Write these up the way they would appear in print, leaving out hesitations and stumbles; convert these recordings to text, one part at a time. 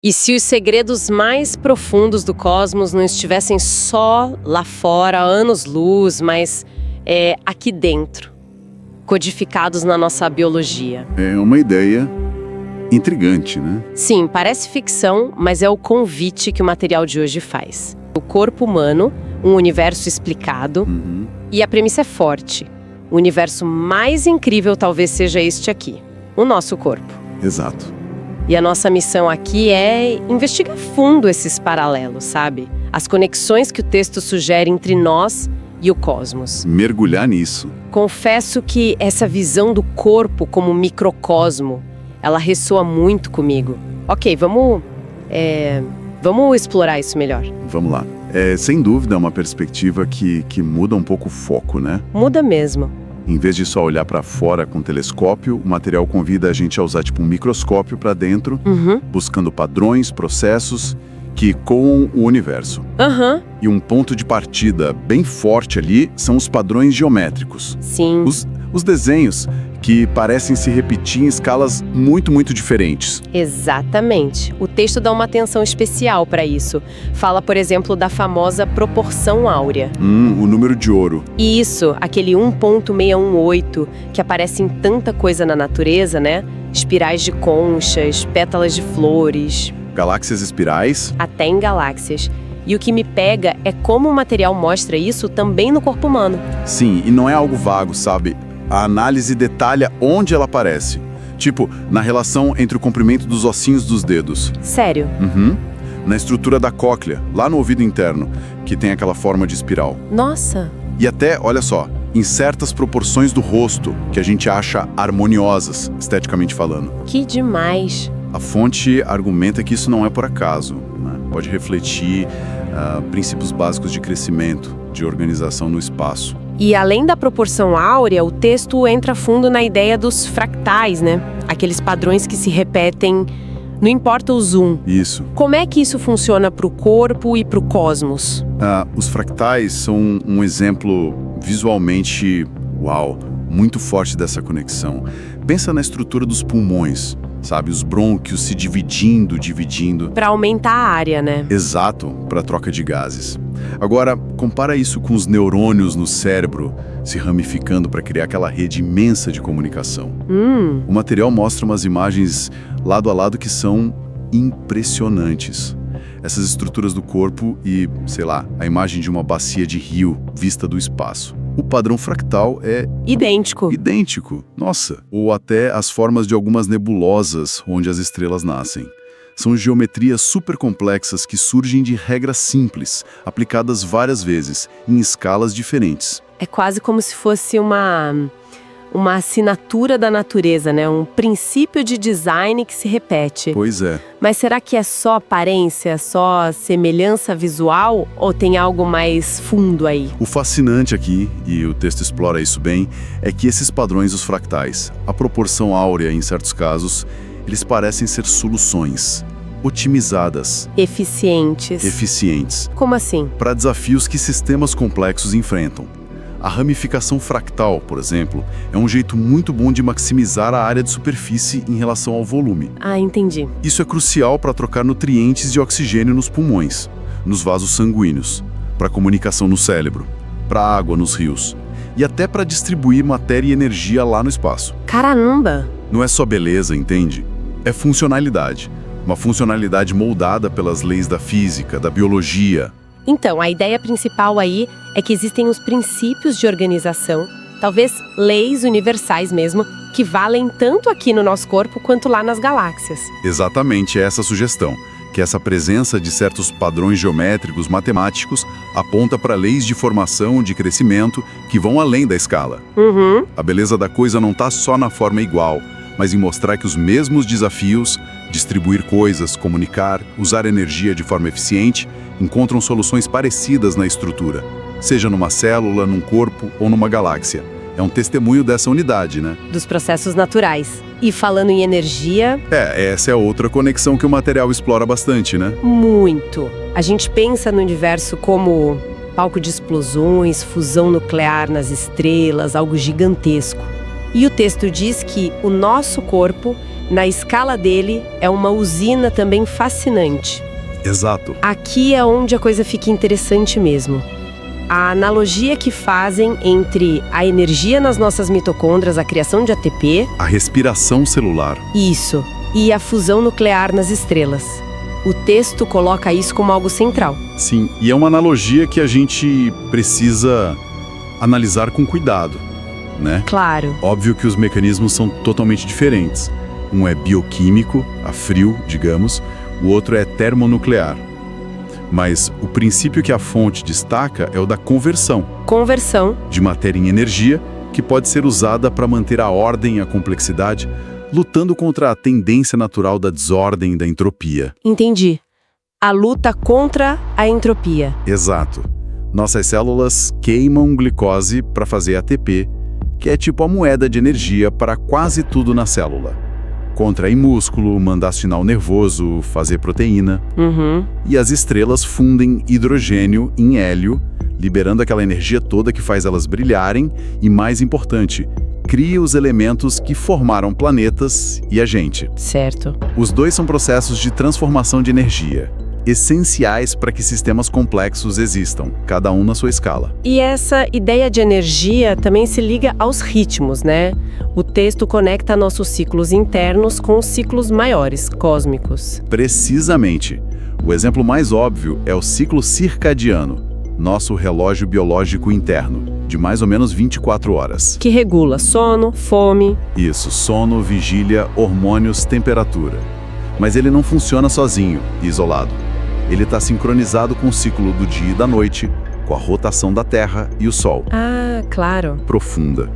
E se os segredos mais profundos do cosmos não estivessem só lá fora, anos-luz, mas aqui dentro, codificados na nossa biologia? É uma ideia intrigante, né? Sim, parece ficção, mas é o convite que o material de hoje faz. O corpo humano, um universo explicado, e a premissa é forte. O universo mais incrível talvez seja este aqui, o nosso corpo. Exato. E a nossa missão aqui é investigar fundo esses paralelos, sabe? As conexões que o texto sugere entre nós e o cosmos. Mergulhar nisso. Confesso que essa visão do corpo como microcosmo, ela ressoa muito comigo. Ok, vamos explorar isso melhor. Vamos lá. Sem dúvida, é uma perspectiva que muda um pouco o foco, né? Muda mesmo. Em vez de só olhar para fora com telescópio, o material convida a gente a usar um microscópio para dentro, buscando padrões, processos que ecoam o universo. E um ponto de partida bem forte ali são os padrões geométricos. Sim. Os desenhos que parecem se repetir em escalas muito, muito diferentes. Exatamente. O texto dá uma atenção especial para isso. Fala, por exemplo, da famosa proporção áurea. O número de ouro. Isso, aquele 1.618, que aparece em tanta coisa na natureza, né? Espirais de conchas, pétalas de flores. Galáxias espirais. Até em galáxias. E o que me pega é como o material mostra isso também no corpo humano. Sim, e não é algo vago, sabe? A análise detalha onde ela aparece. Tipo, na relação entre o comprimento dos ossinhos dos dedos. Sério? Na estrutura da cóclea, lá no ouvido interno, que tem aquela forma de espiral. Nossa! E até, olha só, em certas proporções do rosto, que a gente acha harmoniosas, esteticamente falando. Que demais! A fonte argumenta que isso não é por acaso, né? Pode refletir princípios básicos de crescimento, de organização no espaço. E além da proporção áurea, o texto entra fundo na ideia dos fractais, né? Aqueles padrões que se repetem, não importa o zoom. Isso. Como é que isso funciona para o corpo e para o cosmos? Os fractais são um exemplo visualmente, muito forte dessa conexão. Pensa na estrutura dos pulmões, sabe? Os brônquios se dividindo. Para aumentar a área, né? Exato, para troca de gases. Agora, compara isso com os neurônios no cérebro se ramificando para criar aquela rede imensa de comunicação. O material mostra umas imagens lado a lado que são impressionantes. Essas estruturas do corpo e, sei lá, a imagem de uma bacia de rio vista do espaço. O padrão fractal é idêntico, nossa. Ou até as formas de algumas nebulosas onde as estrelas nascem. São geometrias super complexas que surgem de regras simples, aplicadas várias vezes, em escalas diferentes. É quase como se fosse uma assinatura da natureza, né? Um princípio de design que se repete. Pois é. Mas será que é só aparência, só semelhança visual ou tem algo mais fundo aí? O fascinante aqui, e o texto explora isso bem, é que esses padrões dos fractais, a proporção áurea em certos casos, eles parecem ser soluções otimizadas. Eficientes. Como assim? Para desafios que sistemas complexos enfrentam. A ramificação fractal, por exemplo, é um jeito muito bom de maximizar a área de superfície em relação ao volume. Entendi. Isso é crucial para trocar nutrientes de oxigênio nos pulmões, nos vasos sanguíneos, para comunicação no cérebro, para água nos rios e até para distribuir matéria e energia lá no espaço. Caramba! Não é só beleza, entende? É funcionalidade. Uma funcionalidade moldada pelas leis da física, da biologia. Então, a ideia principal aí é que existem os princípios de organização, talvez leis universais mesmo, que valem tanto aqui no nosso corpo quanto lá nas galáxias. Exatamente essa sugestão, que essa presença de certos padrões geométricos matemáticos aponta para leis de formação, de crescimento, que vão além da escala. A beleza da coisa não está só na forma igual, mas em mostrar que os mesmos desafios, distribuir coisas, comunicar, usar energia de forma eficiente, encontram soluções parecidas na estrutura, seja numa célula, num corpo ou numa galáxia. É um testemunho dessa unidade, né? Dos processos naturais. E falando em energia... essa é outra conexão que o material explora bastante, né? Muito. A gente pensa no universo como palco de explosões, fusão nuclear nas estrelas, algo gigantesco. E o texto diz que o nosso corpo Na escala dele, é uma usina também fascinante. Exato. Aqui é onde a coisa fica interessante mesmo. A analogia que fazem entre a energia nas nossas mitocôndrias, a criação de ATP... A respiração celular. Isso. E a fusão nuclear nas estrelas. O texto coloca isso como algo central. Sim, e é uma analogia que a gente precisa analisar com cuidado, né? Claro. Óbvio que os mecanismos são totalmente diferentes. Um é bioquímico, a frio, digamos, o outro é termonuclear. Mas o princípio que a fonte destaca é o da conversão. Conversão. De matéria em energia, que pode ser usada para manter a ordem e a complexidade, lutando contra a tendência natural da desordem e da entropia. Entendi. A luta contra a entropia. Exato. Nossas células queimam glicose para fazer ATP, que é tipo a moeda de energia para quase tudo na célula. Contrair músculo, mandar sinal nervoso, fazer proteína. E as estrelas fundem hidrogênio em hélio, liberando aquela energia toda que faz elas brilharem e, mais importante, cria os elementos que formaram planetas e a gente. Certo. Os dois são processos de transformação de energia, essenciais para que sistemas complexos existam, cada um na sua escala. E essa ideia de energia também se liga aos ritmos, né? O texto conecta nossos ciclos internos com os ciclos maiores, cósmicos. Precisamente. O exemplo mais óbvio é o ciclo circadiano, nosso relógio biológico interno, de mais ou menos 24 horas. Que regula sono, fome... Isso, sono, vigília, hormônios, temperatura. Mas ele não funciona sozinho, isolado. Ele está sincronizado com o ciclo do dia e da noite, com a rotação da Terra e o Sol. Ah, claro. Profunda.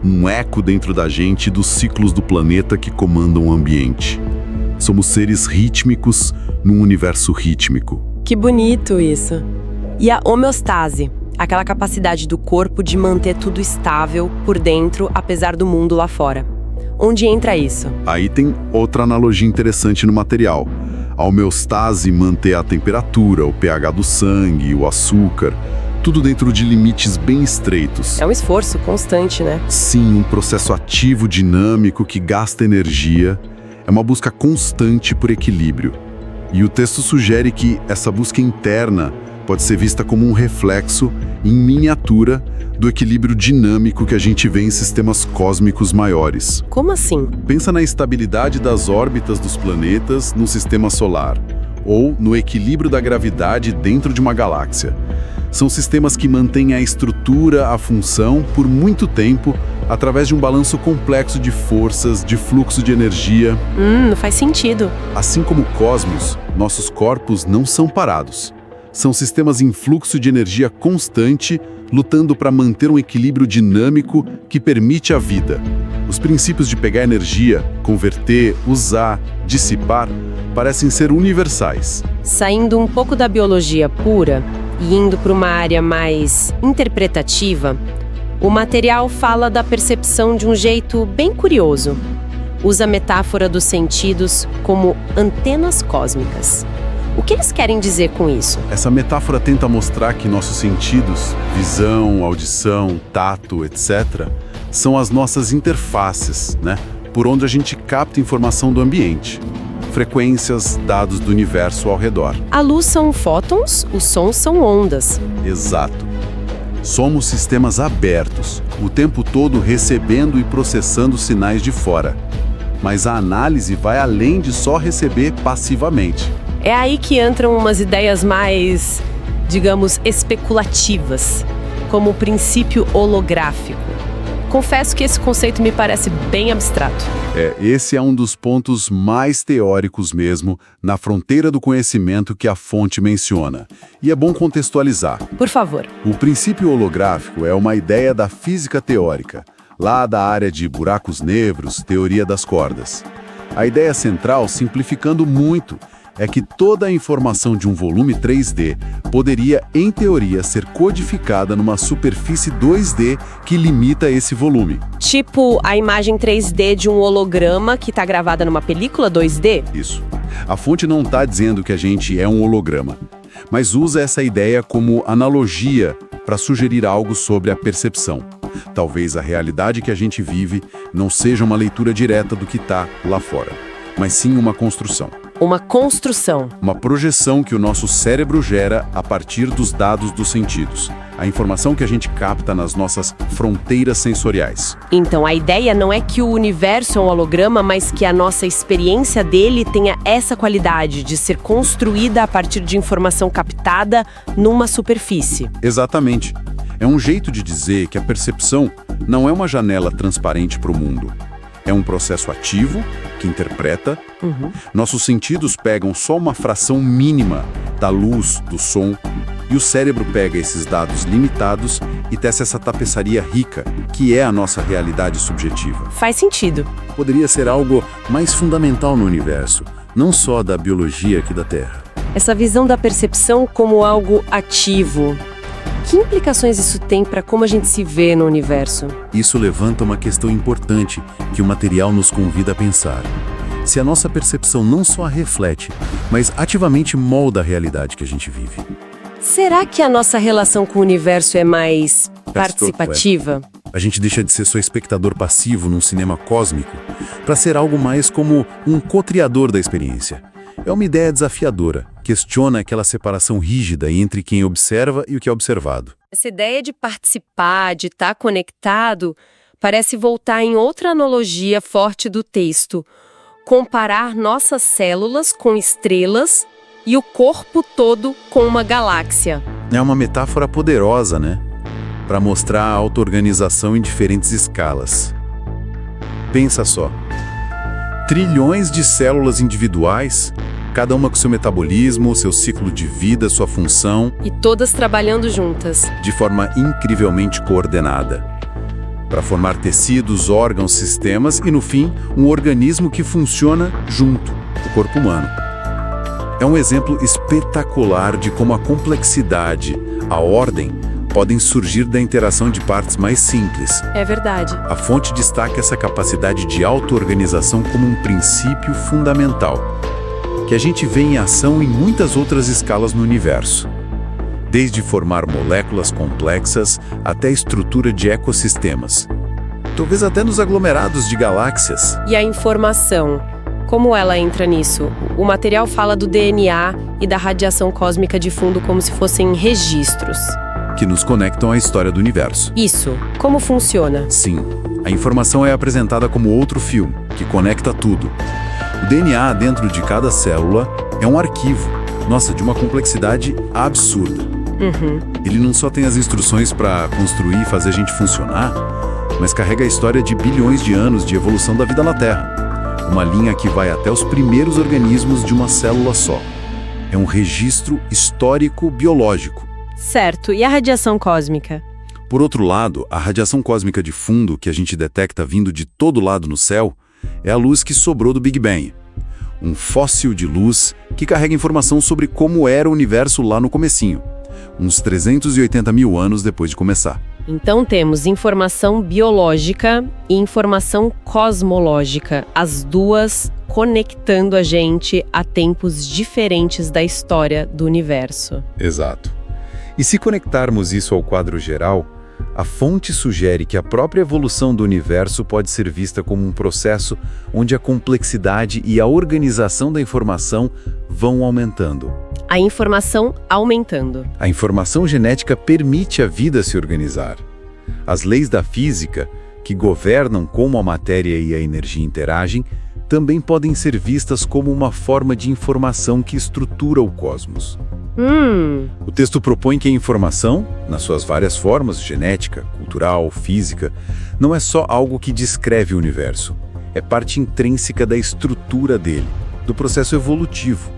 Um eco dentro da gente dos ciclos do planeta que comandam o ambiente. Somos seres rítmicos num universo rítmico. Que bonito isso. E a homeostase, aquela capacidade do corpo de manter tudo estável por dentro, apesar do mundo lá fora. Onde entra isso? Aí tem outra analogia interessante no material. A homeostase manter a temperatura, o pH do sangue, o açúcar, tudo dentro de limites bem estreitos. É um esforço constante, né? Sim, um processo ativo, dinâmico, que gasta energia. É uma busca constante por equilíbrio. E o texto sugere que essa busca interna pode ser vista como um reflexo, em miniatura, do equilíbrio dinâmico que a gente vê em sistemas cósmicos maiores. Como assim? Pensa na estabilidade das órbitas dos planetas no sistema solar, ou no equilíbrio da gravidade dentro de uma galáxia. São sistemas que mantêm a estrutura, a função, por muito tempo, através de um balanço complexo de forças, de fluxo de energia. Faz sentido. Assim como o cosmos, nossos corpos não são parados. São sistemas em fluxo de energia constante, lutando para manter um equilíbrio dinâmico que permite a vida. Os princípios de pegar energia, converter, usar, dissipar, parecem ser universais. Saindo um pouco da biologia pura e indo para uma área mais interpretativa, o material fala da percepção de um jeito bem curioso. Usa a metáfora dos sentidos como antenas cósmicas. O que eles querem dizer com isso? Essa metáfora tenta mostrar que nossos sentidos, visão, audição, tato, etc., são as nossas interfaces, né? Por onde a gente capta informação do ambiente. Frequências, dados do universo ao redor. A luz são fótons, os sons são ondas. Exato. Somos sistemas abertos, o tempo todo recebendo e processando sinais de fora. Mas a análise vai além de só receber passivamente. É aí que entram umas ideias mais, digamos, especulativas, como o princípio holográfico. Confesso que esse conceito me parece bem abstrato. Esse é um dos pontos mais teóricos mesmo, na fronteira do conhecimento que a fonte menciona. E é bom contextualizar. Por favor. O princípio holográfico é uma ideia da física teórica, lá da área de buracos negros, teoria das cordas. A ideia central, simplificando muito, é que toda a informação de um volume 3D poderia, em teoria, ser codificada numa superfície 2D que limita esse volume. Tipo a imagem 3D de um holograma que está gravada numa película 2D? Isso. A fonte não está dizendo que a gente é um holograma, mas usa essa ideia como analogia para sugerir algo sobre a percepção. Talvez a realidade que a gente vive não seja uma leitura direta do que está lá fora, mas sim uma construção. Uma construção. Uma projeção que o nosso cérebro gera a partir dos dados dos sentidos. A informação que a gente capta nas nossas fronteiras sensoriais. Então, a ideia não é que o universo é um holograma, mas que a nossa experiência dele tenha essa qualidade de ser construída a partir de informação captada numa superfície. Exatamente. É um jeito de dizer que a percepção não é uma janela transparente para o mundo. É um processo ativo que interpreta. Nossos sentidos pegam só uma fração mínima da luz, do som, e o cérebro pega esses dados limitados e tece essa tapeçaria rica, que é a nossa realidade subjetiva. Faz sentido. Poderia ser algo mais fundamental no universo, não só da biologia aqui da Terra. Essa visão da percepção como algo ativo. Que implicações isso tem para como a gente se vê no universo? Isso levanta uma questão importante que o material nos convida a pensar. Se a nossa percepção não só a reflete, mas ativamente molda a realidade que a gente vive. Será que a nossa relação com o universo é mais participativa? A gente deixa de ser só espectador passivo num cinema cósmico para ser algo mais como um co-criador da experiência. É uma ideia desafiadora, questiona aquela separação rígida entre quem observa e o que é observado. Essa ideia de participar, de estar conectado, parece voltar em outra analogia forte do texto. Comparar nossas células com estrelas e o corpo todo com uma galáxia. É uma metáfora poderosa, né? Para mostrar a auto-organização em diferentes escalas. Pensa só. Trilhões de células individuais, cada uma com seu metabolismo, seu ciclo de vida, sua função. E todas trabalhando juntas. De forma incrivelmente coordenada. Para formar tecidos, órgãos, sistemas e, no fim, um organismo que funciona junto, o corpo humano. É um exemplo espetacular de como a complexidade, a ordem, podem surgir da interação de partes mais simples. É verdade. A fonte destaca essa capacidade de auto-organização como um princípio fundamental, que a gente vê em ação em muitas outras escalas no universo. Desde formar moléculas complexas até a estrutura de ecossistemas. Talvez até nos aglomerados de galáxias. E a informação? Como ela entra nisso? O material fala do DNA e da radiação cósmica de fundo como se fossem registros. Que nos conectam à história do universo. Isso. Como funciona? Sim. A informação é apresentada como outro fio, que conecta tudo. O DNA dentro de cada célula é um arquivo. Nossa, de uma complexidade absurda. Ele não só tem as instruções para construir e fazer a gente funcionar, mas carrega a história de bilhões de anos de evolução da vida na Terra. Uma linha que vai até os primeiros organismos de uma célula só. É um registro histórico biológico. Certo. E a radiação cósmica? Por outro lado, a radiação cósmica de fundo que a gente detecta vindo de todo lado no céu é a luz que sobrou do Big Bang. Um fóssil de luz que carrega informação sobre como era o universo lá no comecinho. Uns 380 mil anos depois de começar. Então temos informação biológica e informação cosmológica, as duas conectando a gente a tempos diferentes da história do universo. Exato. E se conectarmos isso ao quadro geral, a fonte sugere que a própria evolução do universo pode ser vista como um processo onde a complexidade e a organização da informação vão aumentando. A informação aumentando. A informação genética permite a vida se organizar. As leis da física, que governam como a matéria e a energia interagem, também podem ser vistas como uma forma de informação que estrutura o cosmos. O texto propõe que a informação, nas suas várias formas, genética, cultural, física, não é só algo que descreve o universo. É parte intrínseca da estrutura dele, do processo evolutivo.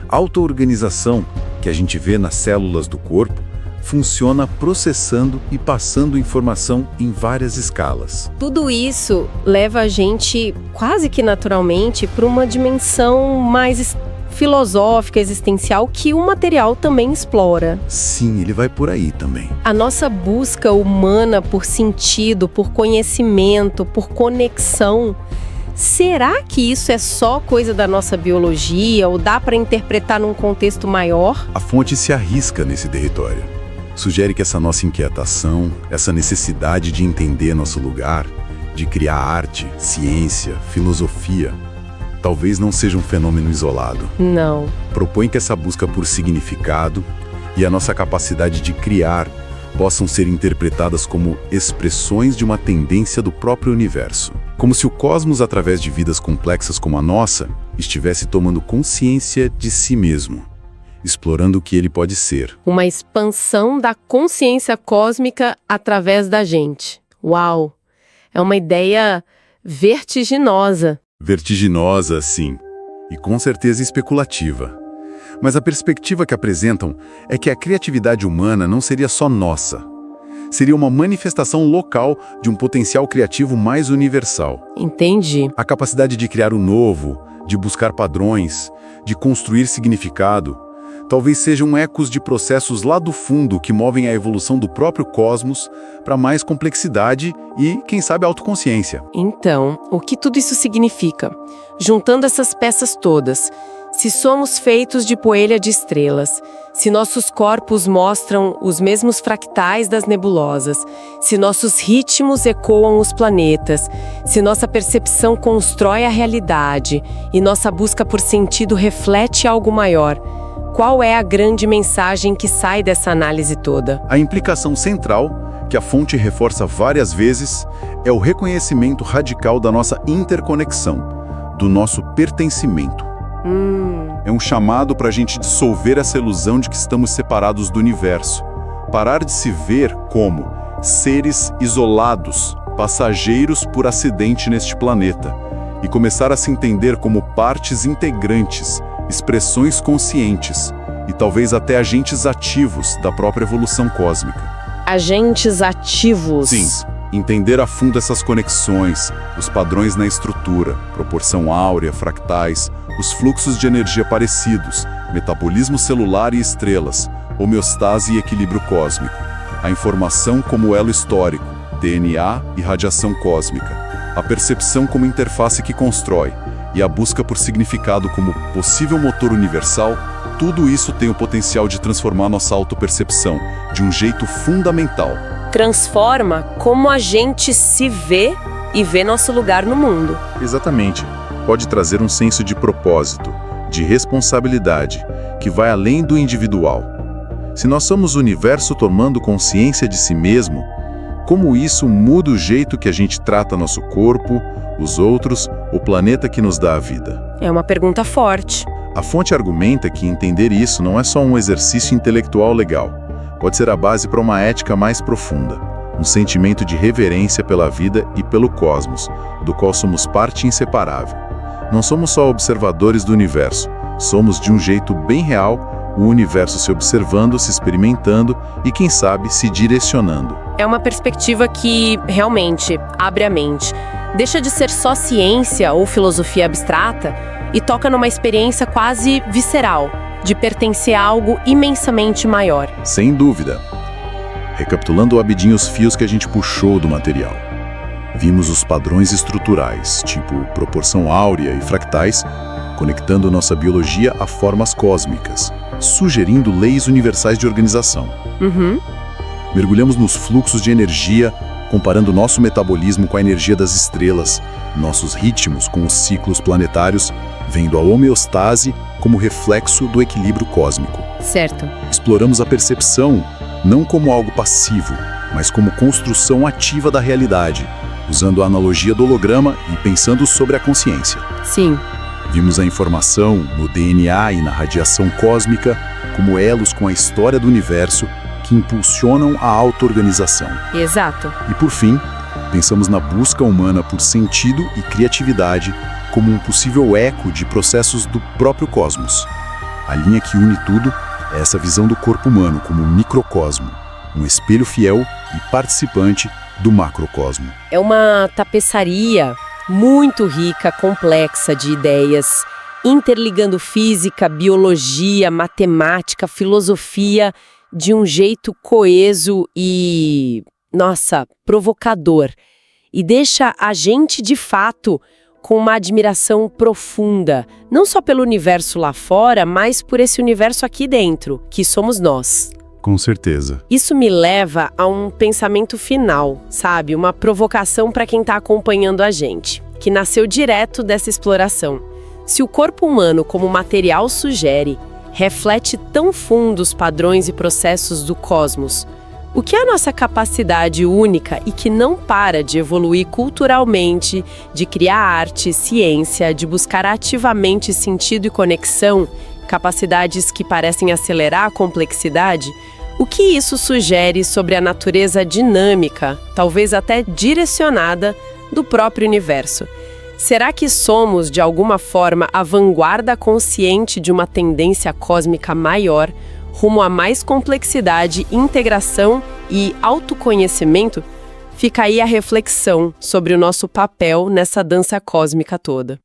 A auto-organização, que a gente vê nas células do corpo, funciona processando e passando informação em várias escalas. Tudo isso leva a gente, quase que naturalmente, para uma dimensão mais filosófica, existencial, que o material também explora. Sim, ele vai por aí também. A nossa busca humana por sentido, por conhecimento, por conexão, será que isso é só coisa da nossa biologia ou dá para interpretar num contexto maior? A fonte se arrisca nesse território. Sugere que essa nossa inquietação, essa necessidade de entender nosso lugar, de criar arte, ciência, filosofia, talvez não seja um fenômeno isolado. Não. Propõe que essa busca por significado e a nossa capacidade de criar possam ser interpretadas como expressões de uma tendência do próprio universo. Como se o cosmos, através de vidas complexas como a nossa, estivesse tomando consciência de si mesmo, explorando o que ele pode ser. Uma expansão da consciência cósmica através da gente. Uau! É uma ideia vertiginosa. Vertiginosa, sim, e com certeza especulativa. Mas a perspectiva que apresentam é que a criatividade humana não seria só nossa. Seria uma manifestação local de um potencial criativo mais universal. Entendi. A capacidade de criar o novo, de buscar padrões, de construir significado, talvez sejam ecos de processos lá do fundo que movem a evolução do próprio cosmos para mais complexidade e, quem sabe, autoconsciência. Então, o que tudo isso significa? Juntando essas peças todas, se somos feitos de poeira de estrelas, se nossos corpos mostram os mesmos fractais das nebulosas, se nossos ritmos ecoam os planetas, se nossa percepção constrói a realidade e nossa busca por sentido reflete algo maior, qual é a grande mensagem que sai dessa análise toda? A implicação central, que a fonte reforça várias vezes, é o reconhecimento radical da nossa interconexão, do nosso pertencimento. É um chamado para a gente dissolver essa ilusão de que estamos separados do universo. Parar de se ver como seres isolados, passageiros por acidente neste planeta, e começar a se entender como partes integrantes, expressões conscientes e talvez até agentes ativos da própria evolução cósmica. Agentes ativos. Sim. Entender a fundo essas conexões, os padrões na estrutura, proporção áurea, fractais, os fluxos de energia parecidos, metabolismo celular e estrelas, homeostase e equilíbrio cósmico, a informação como elo histórico, DNA e radiação cósmica, a percepção como interface que constrói e a busca por significado como possível motor universal, tudo isso tem o potencial de transformar nossa autopercepção de um jeito fundamental. Transforma como a gente se vê e vê nosso lugar no mundo. Exatamente. Pode trazer um senso de propósito, de responsabilidade, que vai além do individual. Se nós somos o universo tomando consciência de si mesmo, como isso muda o jeito que a gente trata nosso corpo, os outros, o planeta que nos dá a vida? É uma pergunta forte. A fonte argumenta que entender isso não é só um exercício intelectual legal. Pode ser a base para uma ética mais profunda, um sentimento de reverência pela vida e pelo cosmos, do qual somos parte inseparável. Não somos só observadores do universo, somos de um jeito bem real, o universo se observando, se experimentando e, quem sabe, se direcionando. É uma perspectiva que, realmente, abre a mente. Deixa de ser só ciência ou filosofia abstrata e toca numa experiência quase visceral, de pertencer a algo imensamente maior. Sem dúvida. Recapitulando rapidinho os fios que a gente puxou do material. Vimos os padrões estruturais, tipo proporção áurea e fractais, conectando nossa biologia a formas cósmicas, sugerindo leis universais de organização. Mergulhamos nos fluxos de energia, comparando nosso metabolismo com a energia das estrelas, nossos ritmos com os ciclos planetários, vendo a homeostase como reflexo do equilíbrio cósmico. Certo. Exploramos a percepção não como algo passivo, mas como construção ativa da realidade, usando a analogia do holograma e pensando sobre a consciência. Sim. Vimos a informação no DNA e na radiação cósmica como elos com a história do universo que impulsionam a auto-organização. Exato. E por fim, pensamos na busca humana por sentido e criatividade como um possível eco de processos do próprio cosmos. A linha que une tudo é essa visão do corpo humano como um microcosmo, um espelho fiel e participante do macrocosmo. É uma tapeçaria muito rica, complexa de ideias, interligando física, biologia, matemática, filosofia, de um jeito coeso e, nossa, provocador. E deixa a gente, de fato, com uma admiração profunda, não só pelo universo lá fora, mas por esse universo aqui dentro, que somos nós. Com certeza. Isso me leva a um pensamento final, sabe? Uma provocação para quem está acompanhando a gente, que nasceu direto dessa exploração. Se o corpo humano, como material sugere, reflete tão fundo os padrões e processos do cosmos, o que é a nossa capacidade única e que não para de evoluir culturalmente, de criar arte, ciência, de buscar ativamente sentido e conexão, capacidades que parecem acelerar a complexidade, o que isso sugere sobre a natureza dinâmica, talvez até direcionada, do próprio universo? Será que somos, de alguma forma, a vanguarda consciente de uma tendência cósmica maior, rumo a mais complexidade, integração e autoconhecimento? Fica aí a reflexão sobre o nosso papel nessa dança cósmica toda.